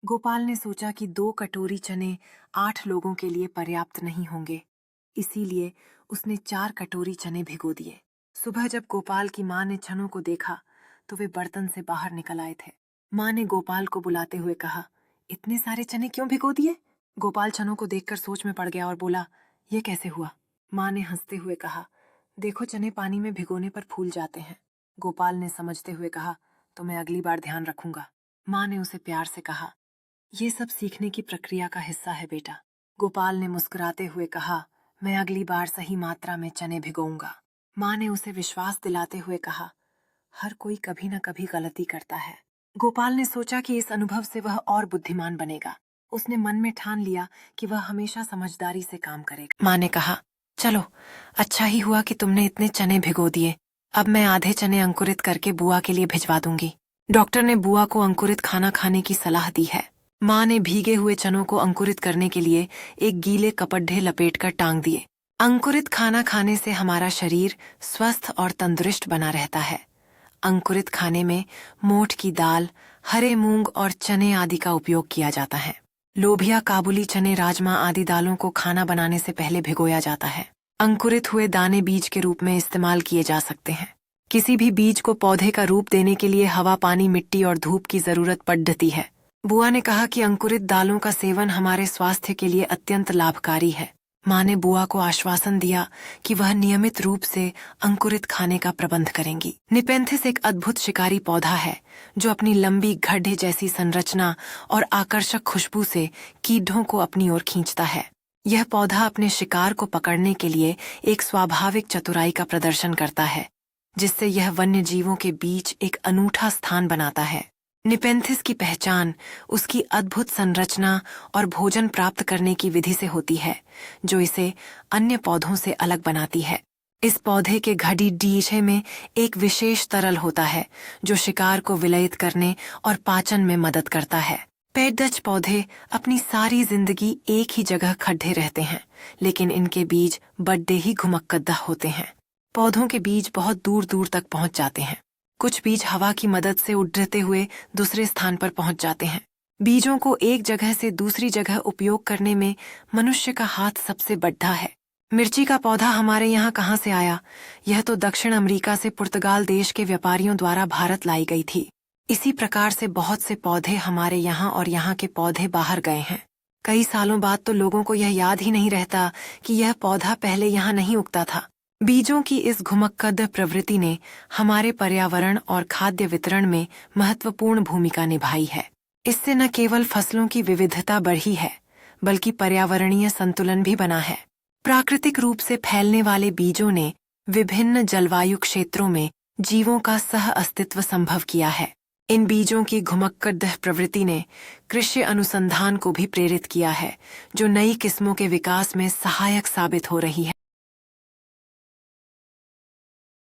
गोपाल ने सोचा कि 2 कटोरी चने 8 लोगों के लिए पर्याप्त नहीं होंगे, इसीलिए उसने 4 कटोरी चने भिगो दिए। सुबह जब गोपाल की माँ ने चनों को देखा तो वे बर्तन से बाहर निकल आए थे। माँ ने गोपाल को बुलाते हुए कहा, इतने सारे चने क्यों भिगो दिए? गोपाल चनों को देखकर सोच में पड़ गया और बोला, ये कैसे हुआ? माँ ने हंसते हुए कहा, देखो चने पानी में भिगोने पर फूल जाते हैं। गोपाल ने समझते हुए कहा, तो मैं अगली बार ध्यान रखूंगा। माँ ने उसे प्यार से कहा, ये सब सीखने की प्रक्रिया का हिस्सा है बेटा। गोपाल ने मुस्कुराते हुए कहा, मैं अगली बार सही मात्रा में चने भिगोऊंगा। माँ ने उसे विश्वास दिलाते हुए कहा, हर कोई कभी न कभी गलती करता है। गोपाल ने सोचा कि इस अनुभव से वह और बुद्धिमान बनेगा। उसने मन में ठान लिया कि वह हमेशा समझदारी से काम करेगा। माँ ने कहा, चलो, अच्छा ही हुआ कि तुमने इतने चने भिगो दिए। अब मैं आधे चने अंकुरित करके बुआ के लिए भिजवा दूंगी। डॉक्टर ने बुआ को अंकुरित खाना खाने की सलाह दी है। माँ ने भीगे हुए चनों को अंकुरित करने के लिए एक गीले कपड़े लपेटकर टांग दिए। अंकुरित खाना खाने से हमारा शरीर स्वस्थ और तंदुरुस्त बना रहता है। अंकुरित खाने में मोठ की दाल, हरे मूंग और चने आदि का उपयोग किया जाता है। लोबिया, काबुली चने, राजमा आदि दालों को खाना बनाने से पहले भिगोया जाता है। अंकुरित हुए दाने बीज के रूप में इस्तेमाल किए जा सकते हैं। किसी भी बीज को पौधे का रूप देने के लिए हवा, पानी, मिट्टी और धूप की जरूरत पड़ती है। बुआ ने कहा कि अंकुरित दालों का सेवन हमारे स्वास्थ्य के लिए अत्यंत लाभकारी है। माँ ने बुआ को आश्वासन दिया कि वह नियमित रूप से अंकुरित खाने का प्रबंध करेंगी। निपेंथिस एक अद्भुत शिकारी पौधा है जो अपनी लंबी गड्ढे जैसी संरचना और आकर्षक खुशबू से कीड़ों को अपनी ओर खींचता है। यह पौधा अपने शिकार को पकड़ने के लिए एक स्वाभाविक चतुराई का प्रदर्शन करता है, जिससे यह वन्य जीवों के बीच एक अनूठा स्थान बनाता है। निपेंथिस की पहचान उसकी अद्भुत संरचना और भोजन प्राप्त करने की विधि से होती है, जो इसे अन्य पौधों से अलग बनाती है। इस पौधे के घड़ी डीजे में एक विशेष तरल होता है जो शिकार को विलयित करने और पाचन में मदद करता है। पेड़दच पौधे अपनी सारी जिंदगी एक ही जगह खड़े रहते हैं, लेकिन इनके बीज बड़े ही घुमक्कड़ होते हैं। पौधों के बीज बहुत दूर दूर तक पहुंच जाते हैं। कुछ बीज हवा की मदद से उड़ते हुए दूसरे स्थान पर पहुंच जाते हैं। बीजों को एक जगह से दूसरी जगह उपयोग करने में मनुष्य का हाथ सबसे बड़ा है। मिर्ची का पौधा हमारे यहाँ कहाँ से आया? यह तो दक्षिण अमेरिका से पुर्तगाल देश के व्यापारियों द्वारा भारत लाई गई थी। इसी प्रकार से बहुत से पौधे हमारे यहाँ और यहाँ के पौधे बाहर गए हैं। कई सालों बाद तो लोगों को यह याद ही नहीं रहता कि यह पौधा पहले यहाँ नहीं उगता था। बीजों की इस घुमक्कड़ प्रवृत्ति ने हमारे पर्यावरण और खाद्य वितरण में महत्वपूर्ण भूमिका निभाई है। इससे न केवल फसलों की विविधता बढ़ी है, बल्कि पर्यावरणीय संतुलन भी बना है। प्राकृतिक रूप से फैलने वाले बीजों ने विभिन्न जलवायु क्षेत्रों में जीवों का सह अस्तित्व संभव किया है। इन बीजों की घुमक्कड़ प्रवृत्ति ने कृषि अनुसंधान को भी प्रेरित किया है, जो नई किस्मों के विकास में सहायक साबित हो रही है।